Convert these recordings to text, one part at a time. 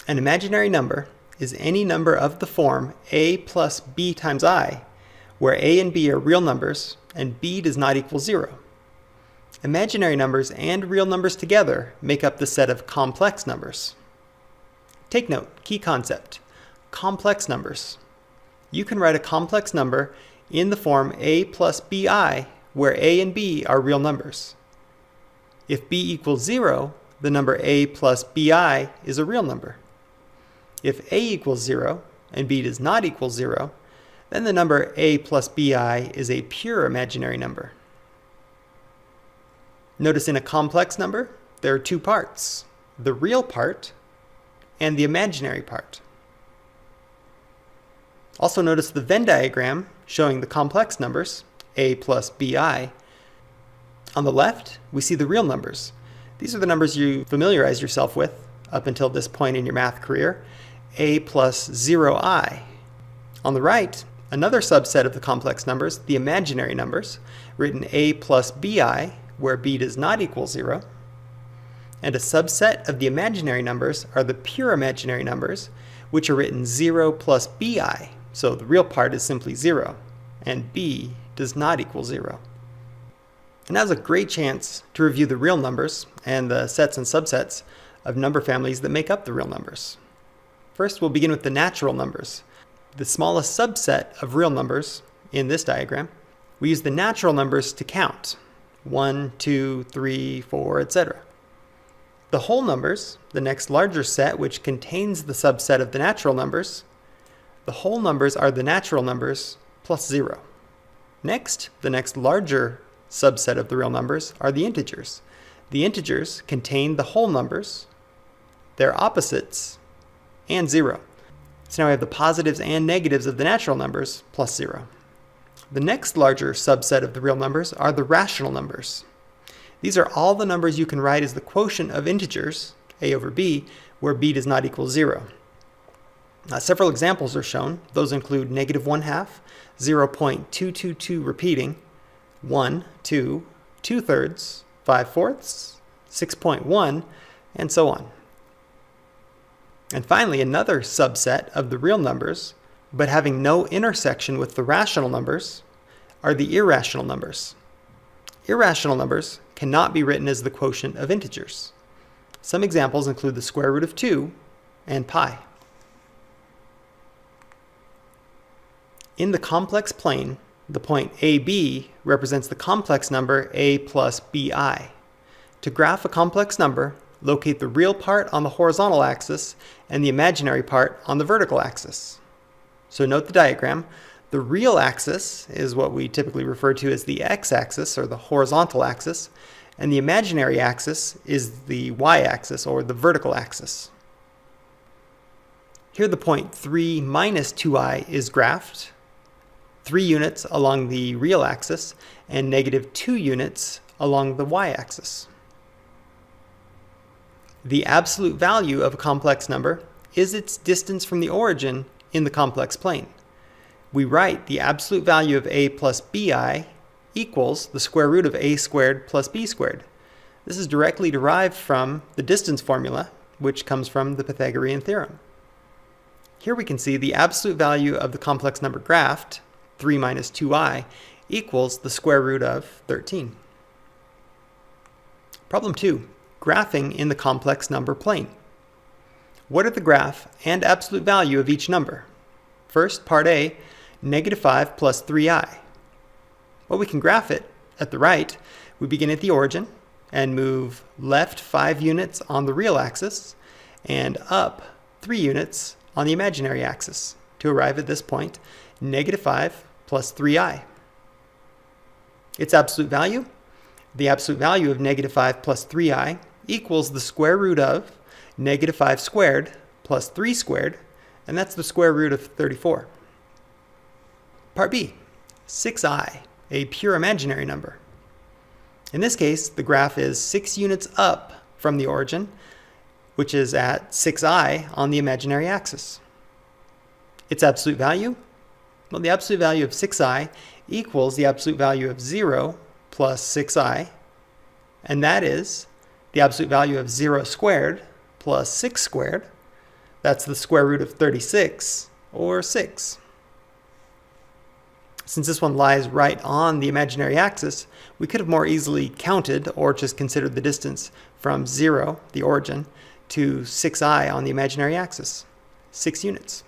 An imaginary number is any number of the form a plus b times I, where a and b are real numbers and b does not equal 0. Imaginary numbers and real numbers together make up the set of complex numbers. Take note, key concept, complex numbers. You can write a complex number in the form a plus bi, where a and b are real numbers. If b equals 0, the number a plus bi is a real number. If a equals 0 and b does not equal 0, then the number a plus bi is a pure imaginary number. Notice in a complex number, there are two parts, the real part and the imaginary part. Also notice the Venn diagram showing the complex numbers, a plus bi. On the left, we see the real numbers. These are the numbers you familiarized yourself with up until this point in your math career, a plus 0i. On the right, another subset of the complex numbers, the imaginary numbers, written a plus bi, where b does not equal 0. And a subset of the imaginary numbers are the pure imaginary numbers, which are written 0 plus bi, so the real part is simply 0, and b does not equal 0. And now's a great chance to review the real numbers and the sets and subsets of number families that make up the real numbers. First, we'll begin with the natural numbers, the smallest subset of real numbers in this diagram. We use the natural numbers to count, 1, 2, 3, 4, etc. The whole numbers, the next larger set which contains the subset of the natural numbers, the whole numbers are the natural numbers plus 0. Next, the next larger subset of the real numbers are the integers. The integers contain the whole numbers, their opposites, and 0. So now we have the positives and negatives of the natural numbers plus 0. The next larger subset of the real numbers are the rational numbers. These are all the numbers you can write as the quotient of integers, a over b, where b does not equal 0. Several examples are shown. Those include -1/2, 0.222 repeating, 1, 2, 2/3, 5/4, 6.1, and so on. And finally, another subset of the real numbers, but having no intersection with the rational numbers, are the irrational numbers. Irrational numbers cannot be written as the quotient of integers. Some examples include the square root of 2 and pi. In the complex plane, the point AB represents the complex number a plus bi. To graph a complex number, locate the real part on the horizontal axis and the imaginary part on the vertical axis. So note the diagram. The real axis is what we typically refer to as the x-axis, or the horizontal axis, and the imaginary axis is the y-axis, or the vertical axis. Here the point 3 minus 2i is graphed, 3 units along the real axis and -2 units along the y-axis. The absolute value of a complex number is its distance from the origin in the complex plane. We write the absolute value of a plus bi equals the square root of a squared plus b squared. This is directly derived from the distance formula, which comes from the Pythagorean theorem. Here we can see the absolute value of the complex number graphed, 3 minus 2i, equals the square root of 13. Problem 2. Graphing in the complex number plane. What are the graph and absolute value of each number? First, part A, -5 plus 3i. Well, we can graph it at the right. We begin at the origin and move left 5 units on the real axis and up 3 units on the imaginary axis to arrive at this point, -5 plus 3i. Its absolute value? The absolute value of -5 plus 3i equals the square root of -5 squared plus 3 squared, and that's the square root of 34. Part B, 6i, a pure imaginary number. In this case, the graph is 6 units up from the origin, which is at 6i on the imaginary axis. Its absolute value? Well, the absolute value of 6i equals the absolute value of 0 plus 6i, and that is the absolute value of 0 squared plus 6 squared. That's the square root of 36, or 6. Since this one lies right on the imaginary axis, we could have more easily counted or just considered the distance from 0, the origin, to 6i on the imaginary axis. 6 units.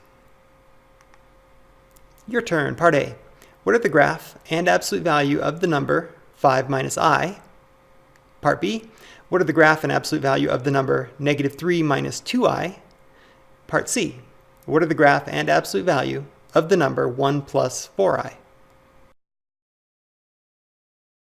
Your turn, part A. What are the graph and absolute value of the number 5 minus I? Part B. What are the graph and absolute value of the number -3 minus 2i? Part C. What are the graph and absolute value of the number 1 plus 4i?